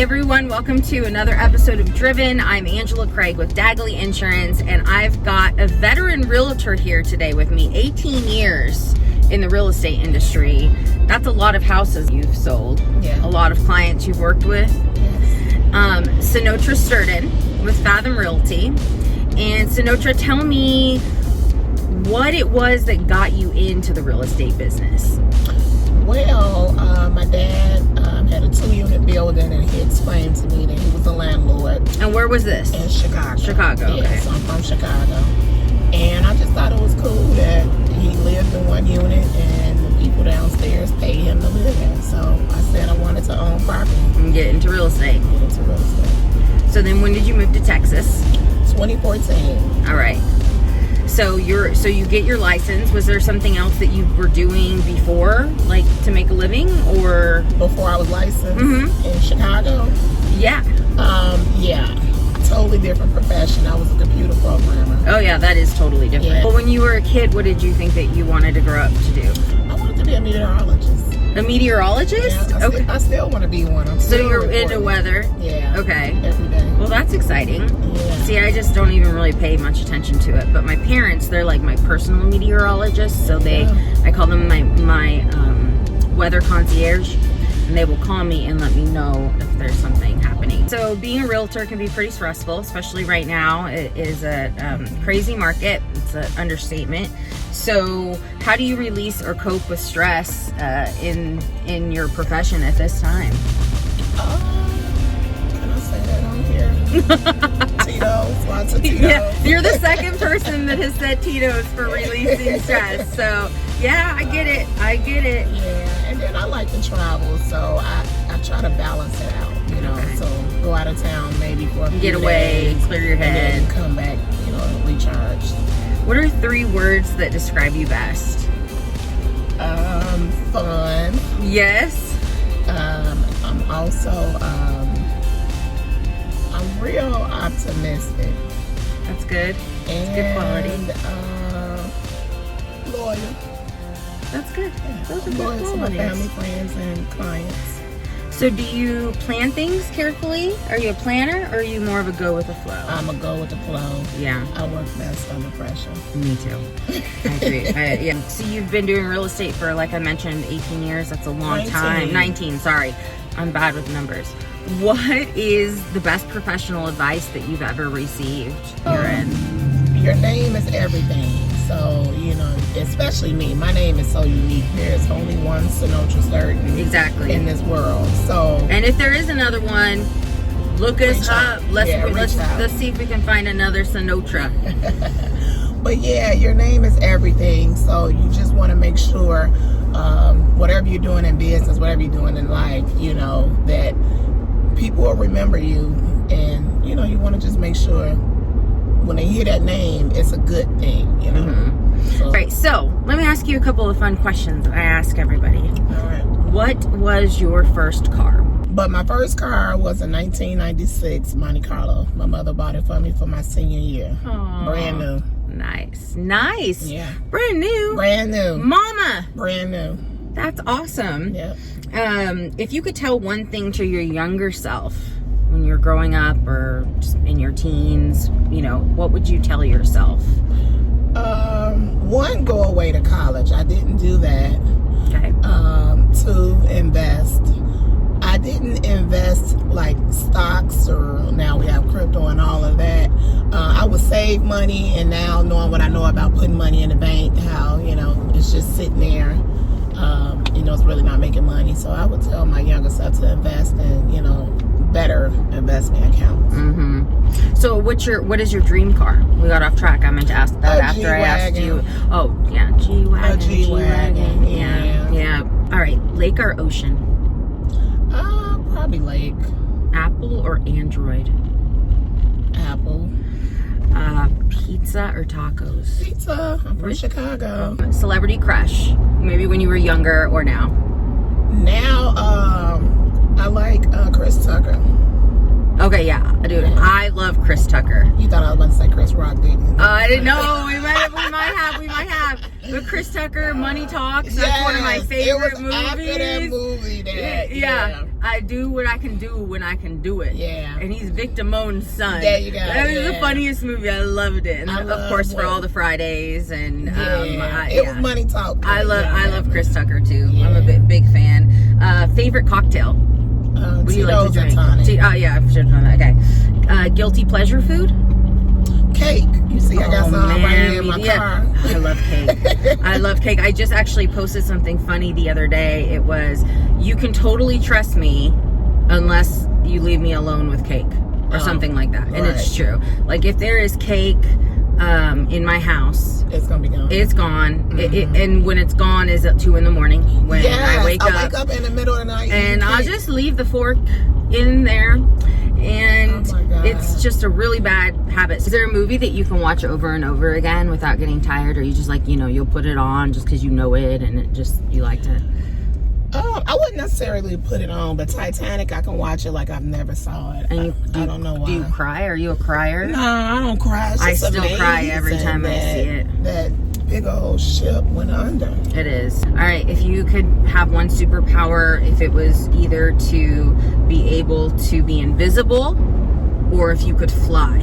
everyone, welcome to another episode of Driven. I'm Angela Kreig with Dagley Insurance, and I've got a veteran realtor here today with me. 18 years in the real estate industry. That's a lot of houses you've sold. Yeah. A lot of clients you've worked with. Yes. Sanotra Sturden with Fathom Realty. And Sanotra, tell me what it was that got you into the real estate business. Well, my dad had a 2-unit building, and he explained to me that he was a landlord. And where was this? In Chicago. Chicago, Yeah, okay. so I'm from Chicago. And I just thought it was cool that he lived in one unit and the people downstairs paid him to live in. So I said I wanted to own property. And get into real estate. Get into real estate. So then when did you move to Texas? 2014. All right. So you get your license. Was there something else that you were doing before, like to make a living, or? Before I was licensed in Chicago? Yeah. Yeah. Totally different profession. I was a computer programmer. Oh yeah, that is totally different. Yeah. Well, when you were a kid, what did you think that you wanted to grow up to do? I wanted to be a meteorologist. A meteorologist? Yeah, Okay. I still want to be one. So you're into weather? Yeah. Okay. Every day. Well, that's exciting. Yeah. See, I just don't even really pay much attention to it. But my parents, they're like my personal meteorologists. So I call them my weather concierge. And they will call me and let me know if there's something happening. So being a realtor can be pretty stressful, especially right now. It is a crazy market. It's an understatement. So how do you release or cope with stress in your profession at this time? Can I say that on here? Tito's, lots of Tito's. Yeah, you're the second person that has said Tito's for releasing stress. So yeah, I get it. Yeah, and then I like to travel, so I try to balance it out, Okay. So go out of town maybe for a few Get away, days, clear your and head. then come back, recharged. What are 3 words that describe you best? Fun. Yes. I'm also I'm real optimistic. That's good. And good quality. Loyal. That's good. Those are good Loyal to my qualities. family, friends, and clients. So do you plan things carefully? Are you a planner, or are you more of a go with the flow? I'm a go with the flow. Yeah. I work best under pressure. Me too. I agree. Yeah. So you've been doing real estate for, like I mentioned, 18 years. That's a long 19. time. 19, sorry. I'm bad with numbers. What is the best professional advice that you've ever received? Your name is everything. So, especially me. My name is so unique. There's only one Sanotra Sturden Exactly. in this world. So, And if there is another one, look us Reach up. out. Let's Reach out. let's see if we can find another Sanotra. but yeah, your name is everything. So you just want to make sure, whatever you're doing in business, whatever you're doing in life, that people will remember you. And, you want to just make sure when they hear that name, it's a good thing, So, All right, so let me ask you a couple of fun questions that I ask everybody. all right. What was your first car? But my first car was a 1996 Monte Carlo. My mother bought it for me for my senior year. Aw. Brand new. Nice. Yeah. Brand new. Brand new. Mama. Brand new. That's awesome. Yep. If you could tell one thing to your younger self when you're growing up or just in your teens, what would you tell yourself? One, go away to college. I didn't do that. Okay. 2, invest. I didn't invest like stocks, or now we have crypto and all of that. I would save money, and now knowing what I know about putting money in the bank, how, it's just sitting there, it's really not making money. So I would tell my younger self to invest in, better investment accounts. So what is your dream car? We got off track. I meant to ask that after I asked you. Oh yeah, G-Wagon. A G-Wagon, Yeah. All right, lake or ocean? Probably lake. Apple or Android? Apple. Pizza or tacos? Pizza. I'm from Chicago. Celebrity crush? Maybe when you were younger or now? Now, I like Chris Tucker. Okay, yeah, dude, I love Chris Tucker. You thought I was going to say Chris Rock, didn't you? I didn't know. We might have. But Chris Tucker, Money Talks. That's one of my favorite movies. After that movie, Yeah. I do what I can do when I can do it. Yeah. And he's Vic Damone's son. There you go. That was the funniest movie. I loved it. And of course, For All the Fridays. And it was money talk. I love Chris Tucker too. Yeah. I'm a big fan. Favorite cocktail? What do you like to drink? Yeah, I should have done that. Okay. Guilty pleasure food? Cake. You see, I got some right here in my car. I love cake. I love cake. I just actually posted something funny the other day. It was, you can totally trust me unless you leave me alone with cake or something like that. And it's true. Like if there is cake in my house, it's gonna be gone. It's gone. And when it's gone is at 2 a.m. when I wake up in the middle of the night and I'll just leave the fork in there. And it's just a really bad habit. Is there a movie that you can watch over and over again without getting tired, or you just like, you'll put it on just because you know it and it just, you like to? I wouldn't necessarily put it on, but Titanic, I can watch it like I've never saw it. And I don't know why. Do you cry? Are you a crier? No, I don't cry. I still cry every time I see it. That big old ship went under. It is. All right, if you could have one superpower, if it was either to be able to be invisible or if you could fly,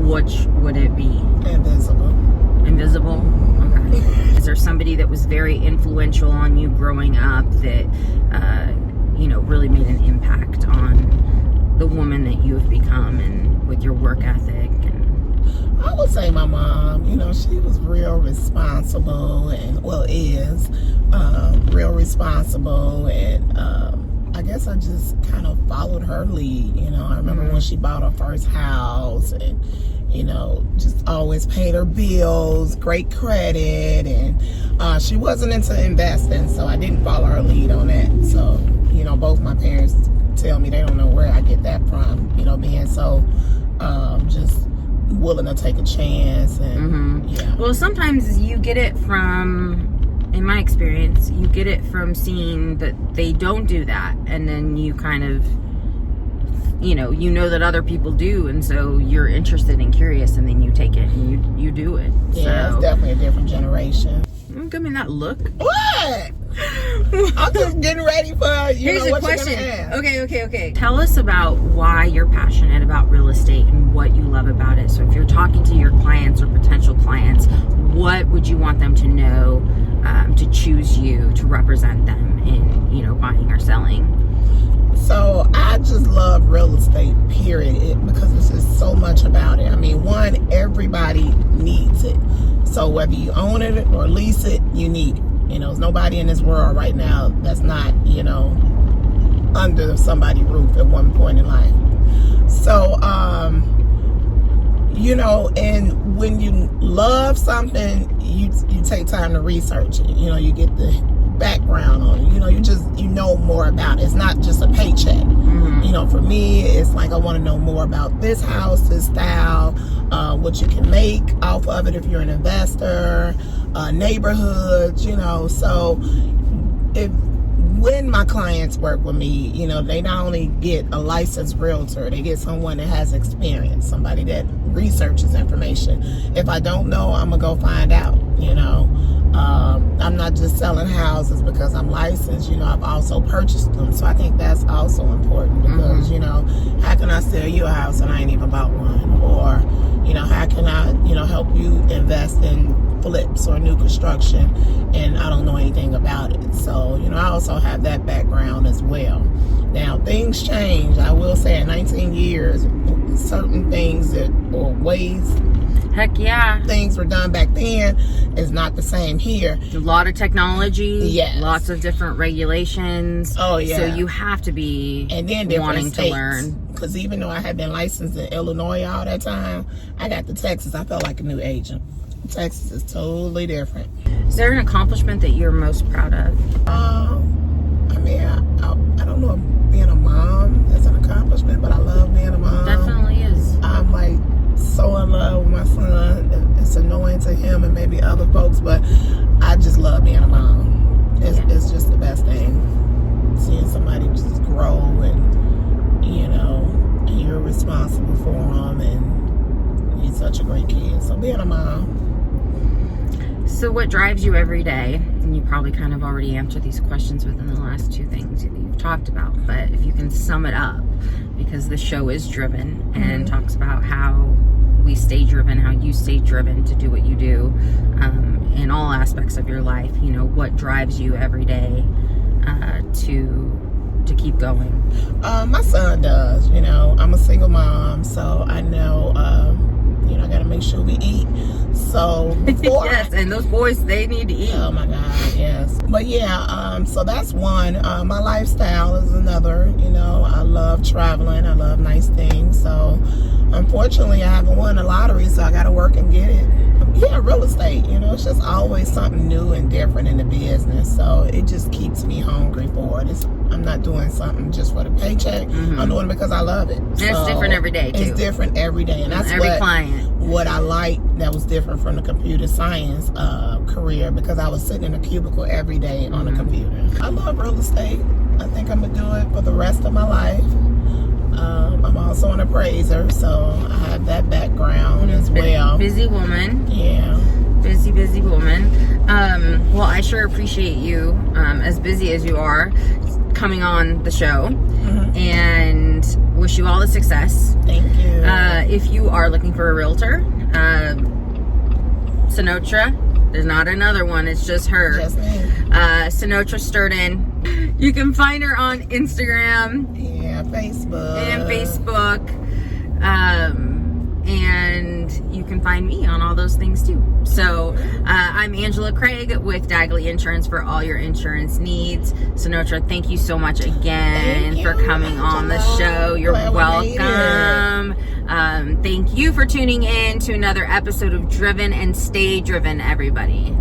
which would it be? Invisible. Invisible? Okay. Is there somebody that was very influential on you growing up that, really made an impact on the woman that you have become and with your work ethic? And I would say my mom. She was real responsible and, is real responsible. And I guess I just kind of followed her lead. I remember when she bought her first house and, just always paid her bills, great credit, and she wasn't into investing, so I didn't follow her lead on that. So, both my parents tell me they don't know where I get that from, being so just willing to take a chance. And Well, sometimes you get it from, in my experience, you get it from seeing that they don't do that, and then you kind of that other people do, and so you're interested and curious, and then you take it and you do it. Yeah, it's definitely a different generation. Give me that look. What? I'm just getting ready for Here's a what question. You're gonna ask. Okay. Tell us about why you're passionate about real estate and what you love about it. So if you're talking to your clients or potential clients, what would you want them to know to choose you to represent them in buying or selling? So I just love real estate, period, because there's just so much about it. I mean, one, everybody needs it. So whether you own it or lease it, you need it. There's nobody in this world right now that's not, under somebody's roof at one point in life. So, and when you love something, you take time to research it. You get the background on it. You know more about it. It's not just a paycheck. For me, it's like I want to know more about this house, this style, what you can make off of it if you're an investor, neighborhoods, so when my clients work with me, they not only get a licensed realtor, they get someone that has experience, somebody that researches information. If I don't know, I'm gonna go find out. I'm not just selling houses because I'm licensed. I've also purchased them, so I think that's also important because how can I sell you a house and I ain't even bought one? Or how can I help you invest in flips or new construction and I don't know anything about it? So I also have that background as well. Now things change. I will say in 19 years certain things or ways Heck yeah. things were done back then is not the same here. A lot of technology. Yes. Lots of different regulations. Oh, yeah. So you have to be wanting to learn. Because even though I had been licensed in Illinois all that time, I got to Texas. I felt like a new agent. Texas is totally different. Is there an accomplishment that you're most proud of? I don't know if being a mom is an accomplishment, but I love being a mom. Definitely is. I'm like so in love with my son. It's annoying to him and maybe other folks, but I just love being a mom. It's just the best thing. Seeing somebody just grow and you're responsible for him and he's such a great kid. So being a mom. So what drives you every day? And you probably kind of already answered these questions within the last two things that you've talked about. But if you can sum it up, because the show is driven and talks about how we stay driven, how you stay driven to do what you do in all aspects of your life. You know, what drives you every day to keep going? My son does. You know, I'm a single mom, so I know, you know, I got to make sure we eat. So before yes, and those boys, they need to eat. Oh my God, yes. But yeah, so that's one. My lifestyle is another. You know, I love traveling. I love nice things. So unfortunately, I haven't won the lottery, so I got to work and get it. Yeah, real estate. You know, it's just always something new and different in the business. So it just keeps me hungry for it. I'm not doing something just for the paycheck. I'm doing it because I love it. And it's different every day too. It's different every day, and that's every client. What I like that was different from the computer science career, because I was sitting in a cubicle every day on a computer. I love real estate. I think I'm gonna do it for the rest of my life. I'm also an appraiser, so I have that background as well. Busy woman. Yeah. Busy woman. Well, I sure appreciate you, as busy as you are, coming on the show, and wish you all the success. Thank you. If you are looking for a realtor, Sanotra, there's not another one, it's just her. Just me. Sanotra Sturden. You can find her on Instagram. Yeah, Facebook. And you can find me on all those things too. So I'm Angela Kreig with Dagley Insurance for all your insurance needs. Sanotra, thank you so much again for coming on the show. You're welcome. Thank you for tuning in to another episode of Driven and Stay Driven, everybody.